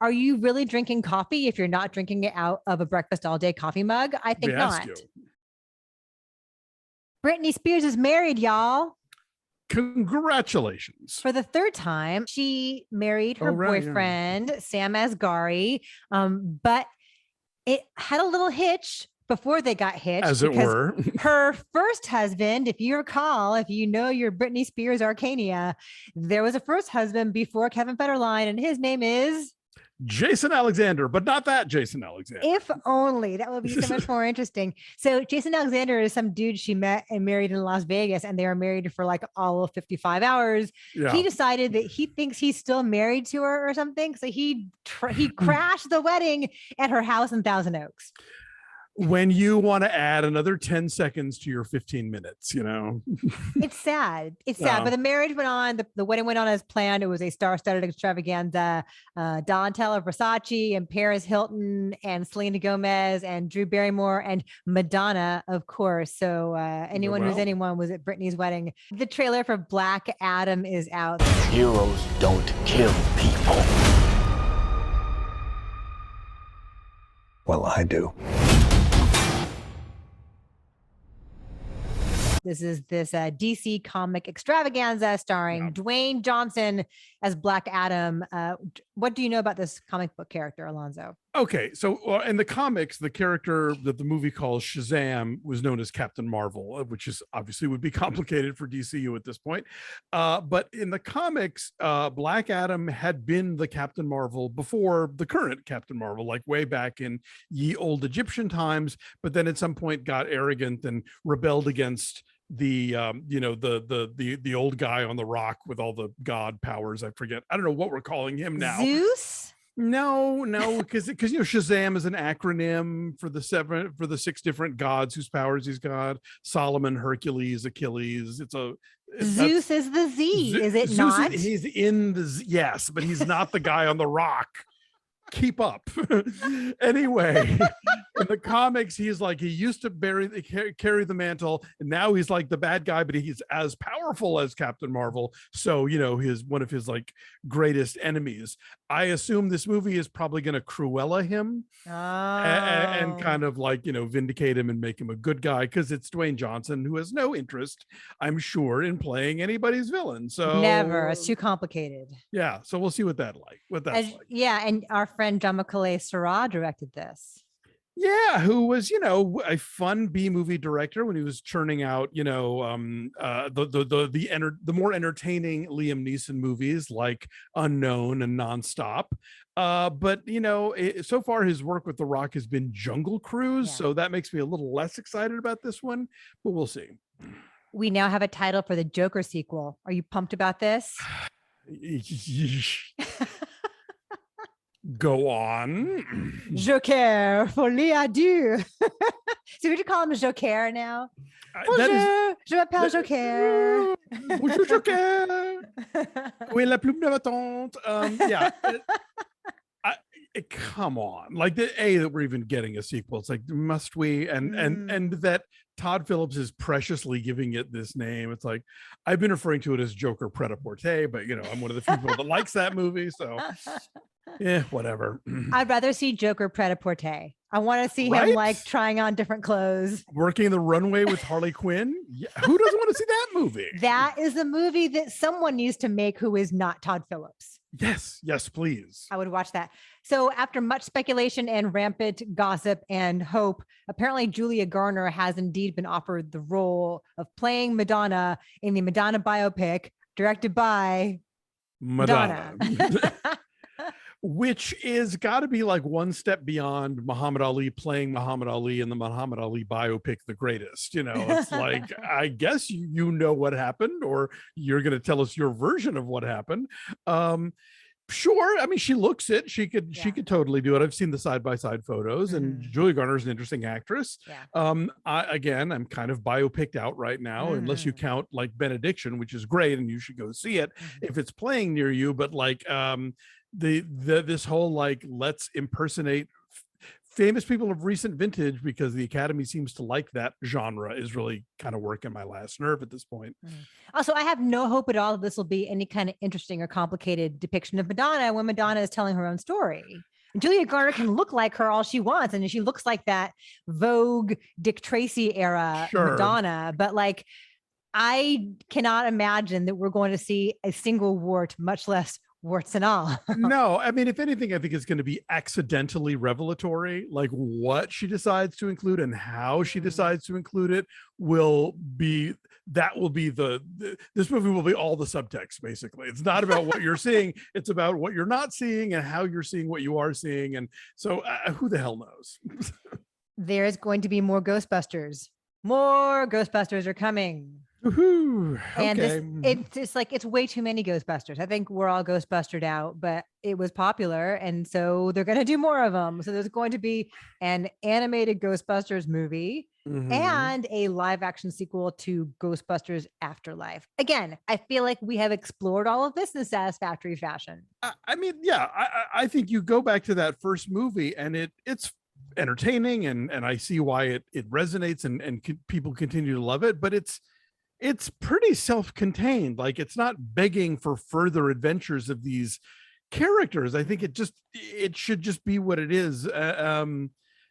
Are you really drinking coffee if you're not drinking it out of a breakfast all day coffee mug? I think not. Britney Spears is married, y'all. Congratulations. For the third time, she married her boyfriend, Sam Asghari. But it had a little hitch before they got hitched. As it were. Her first husband, if you recall, if you know your Britney Spears Arcania, there was a first husband before Kevin Federline, and his name is Jason Alexander, but not that Jason Alexander. If only. That would be so much more interesting. So Jason Alexander is some dude she met and married in Las Vegas, and they were married for like all of 55 hours. Yeah. He decided that he thinks he's still married to her or something. So he crashed the wedding at her house in Thousand Oaks. When you want to add another 10 seconds to your 15 minutes, you know. It's sad. It's sad. But the marriage went on. The wedding went on as planned. It was a star-studded extravaganza. Donatella Versace and Paris Hilton and Selena Gomez and Drew Barrymore and Madonna, of course. So anyone who's anyone was at Britney's wedding. The trailer for Black Adam is out. Heroes don't kill people. Well, I do. This is this DC comic extravaganza starring Dwayne Johnson as Black Adam. What do you know about this comic book character, Alonso? Okay, so in the comics, the character that the movie calls Shazam was known as Captain Marvel, which is obviously would be complicated for DCU at this point. But in the comics, Black Adam had been the Captain Marvel before the current Captain Marvel, like way back in ye old Egyptian times, but then at some point got arrogant and rebelled against the the old guy on the rock with all the god powers. I don't know what we're calling him now. Zeus? No, because Shazam is an acronym for the 6 different gods whose powers he's got. Solomon, Hercules, Achilles. Zeus is the Z, is it not? He's in the yes, but he's not the guy on the rock. Keep up. Anyway, in the comics, he's like, he used to carry the mantle, and now he's like the bad guy, but he's as powerful as Captain Marvel. So, one of his like greatest enemies. I assume this movie is probably going to Cruella him and kind of like, vindicate him and make him a good guy, because it's Dwayne Johnson, who has no interest, I'm sure, in playing anybody's villain. So never. It's too complicated. Yeah. So we'll see what that's like. Yeah. And our friend Jean-Michel Serrat directed this. Yeah, who was, a fun B-movie director when he was churning out, the more entertaining Liam Neeson movies like Unknown and Nonstop. But so far his work with The Rock has been Jungle Cruise, so that makes me a little less excited about this one, but we'll see. We now have a title for the Joker sequel. Are you pumped about this? Go on. Joker, Folie à deux. So would you call him Joker now? Bonjour, je m'appelle Joker. Bonjour, Joker. Oui, la plume de ma tante. Yeah. Come on. Like that we're even getting a sequel. It's like, must we? And that Todd Phillips is preciously giving it this name. It's like, I've been referring to it as Joker Pret-a-Porter, but I'm one of the few people that likes that movie. So yeah, whatever. I'd rather see Joker Pret-a-Porter. I want to see him like trying on different clothes. Working the runway with Harley Quinn. Yeah. Who doesn't want to see that movie? That is a movie that someone needs to make who is not Todd Phillips. Yes, please. I would watch that. So after much speculation and rampant gossip and hope, apparently Julia Garner has indeed been offered the role of playing Madonna in the Madonna biopic directed by Madonna. Which is got to be like one step beyond Muhammad Ali playing Muhammad Ali in the Muhammad Ali biopic, The Greatest. It's like, I guess you know what happened, or you're going to tell us your version of what happened. Sure. I mean, she looks it. She could totally do it. I've seen the side-by-side photos, and Julia Garner is an interesting actress. Yeah. I'm kind of biopicked out right now, unless you count like Benediction, which is great, and you should go see it if it's playing near you. But like, this whole like, let's impersonate famous people of recent vintage, because the Academy seems to like that genre, is really kind of working my last nerve at this point. Also, I have no hope at all that this will be any kind of interesting or complicated depiction of Madonna when Madonna is telling her own story. Julia Garner can look like her all she wants, and she looks like that Vogue Dick Tracy era Madonna, but like, I cannot imagine that we're going to see a single wart, much less warts and all. No, I mean, if anything, I think it's going to be accidentally revelatory. Like what she decides to include and how she decides to include it will be this movie will be all the subtext. Basically, it's not about what you're seeing, it's about what you're not seeing and how you're seeing what you are seeing. And so who the hell knows? There's going to be more Ghostbusters. More Ghostbusters are coming. Woohoo. And Okay. it's like, it's way too many Ghostbusters. I think we're all Ghostbustered out, but it was popular. And so they're going to do more of them. So there's going to be an animated Ghostbusters movie and a live action sequel to Ghostbusters Afterlife. Again, I feel like we have explored all of this in a satisfactory fashion. I mean, yeah, I think you go back to that first movie and it's entertaining and I see why it resonates and people continue to love it, but it's pretty self-contained. Like it's not begging for further adventures of these characters. I think it should just be what it is.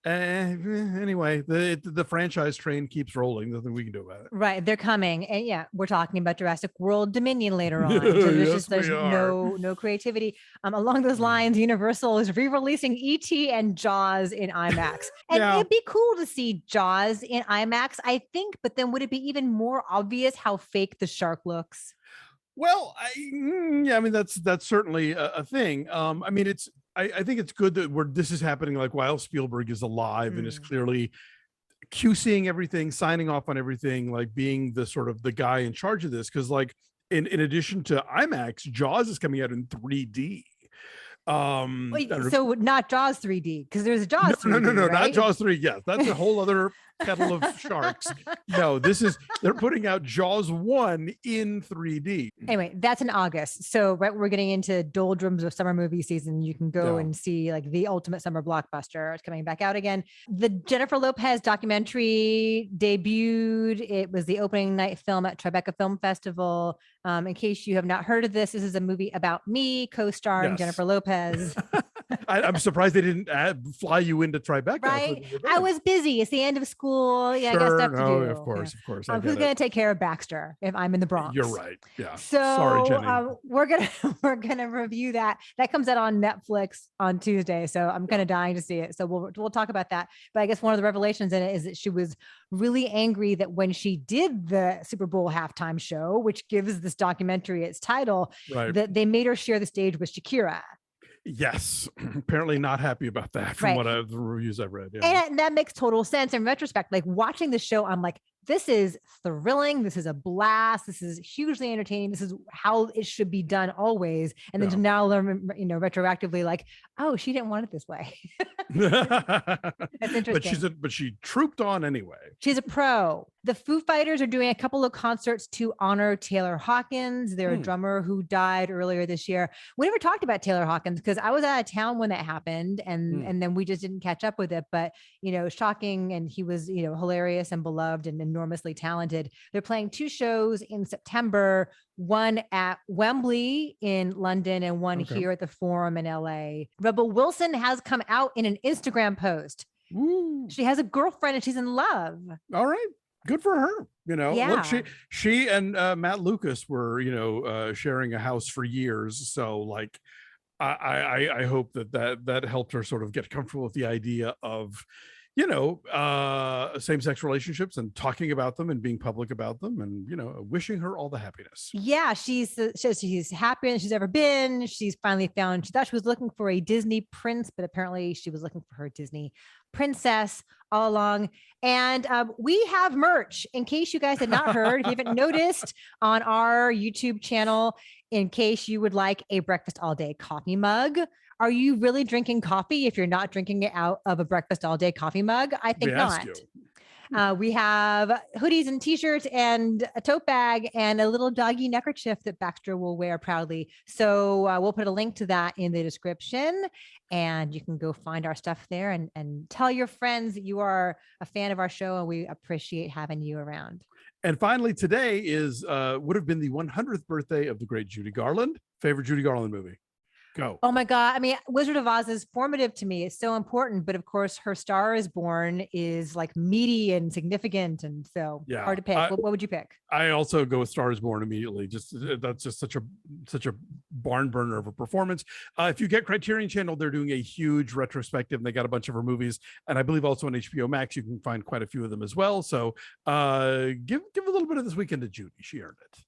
Anyway, the franchise train keeps rolling. Nothing we can do about it. Right, they're coming, and yeah, we're talking about Jurassic World Dominion later on. So there's no creativity. Along those lines, Universal is re-releasing E.T. and Jaws in IMAX, and it'd be cool to see Jaws in IMAX, I think. But then, would it be even more obvious how fake the shark looks? Well, I mean that's certainly a thing. I mean, I think it's good that this is happening like while Spielberg is alive and is clearly QCing everything, signing off on everything, like being the sort of the guy in charge of this. Because like in addition to IMAX, Jaws is coming out in 3D. So not Jaws 3D, because there's a Jaws 3D, no, right? not Jaws 3. Yes, that's a whole other kettle of sharks. No, they're putting out Jaws 1 in 3D. Anyway, that's in August. So right, we're getting into doldrums of summer movie season. You can go and see like the ultimate summer blockbuster. It's coming back out again. The Jennifer Lopez documentary debuted. It was the opening night film at Tribeca Film Festival. In case you have not heard of this is a movie about me, co-starring Jennifer Lopez. I'm surprised they didn't fly you into Tribeca. Right. I was busy. It's the end of school. Yeah, I got stuff to do. Of course. Who's going to take care of Baxter if I'm in the Bronx? You're right. Yeah. So sorry, Jenny. we're gonna review that. That comes out on Netflix on Tuesday. So I'm kind of dying to see it. So we'll talk about that. But I guess one of the revelations in it is that she was really angry that when she did the Super Bowl halftime show, which gives this documentary its title, that they made her share the stage with Shakira. Yes, apparently not happy about that from the reviews I've read. Yeah. And that makes total sense in retrospect. Like watching the show, I'm like, this is thrilling. This is a blast. This is hugely entertaining. This is how it should be done always. And then to now learn, retroactively, like, oh, she didn't want it this way. That's interesting. But she trooped on anyway. She's a pro. The Foo Fighters are doing a couple of concerts to honor Taylor Hawkins. They're a drummer who died earlier this year. We never talked about Taylor Hawkins because I was out of town when that happened, and then we just didn't catch up with it. But shocking, and he was hilarious and beloved and enormously talented. They're playing 2 shows in September, one at Wembley in London and one here at the Forum in LA. Rebel Wilson has come out in an Instagram post. Ooh. She has a girlfriend and she's in love. All right. Good for her. Look, she and Matt Lucas were, sharing a house for years. So like, I hope that helped her sort of get comfortable with the idea of, same-sex relationships and talking about them and being public about them and, wishing her all the happiness. Yeah, she's happier than she's ever been. She's finally found, she thought she was looking for a Disney prince, but apparently she was looking for her Disney princess all along. And we have merch in case you guys had not heard, if you haven't noticed, on our YouTube channel, in case you would like a breakfast all day coffee mug. Are you really drinking coffee if you're not drinking it out of a breakfast all day coffee mug? I think not. We have hoodies and t-shirts and a tote bag and a little doggy neckerchief that Baxter will wear proudly. So we'll put a link to that in the description, and you can go find our stuff there and tell your friends that you are a fan of our show and we appreciate having you around. And finally, today is would have been the 100th birthday of the great Judy Garland. Favorite Judy Garland movie? Go. Oh my God. I mean, Wizard of Oz is formative to me. It's so important. But of course, Her Star is Born is like meaty and significant. And so hard to pick. What would you pick? I also go with Star is Born immediately. That's just such a barn burner of a performance. If you get Criterion Channel, they're doing a huge retrospective and they got a bunch of her movies. And I believe also on HBO Max, you can find quite a few of them as well. So give a little bit of this weekend to Judy. She earned it.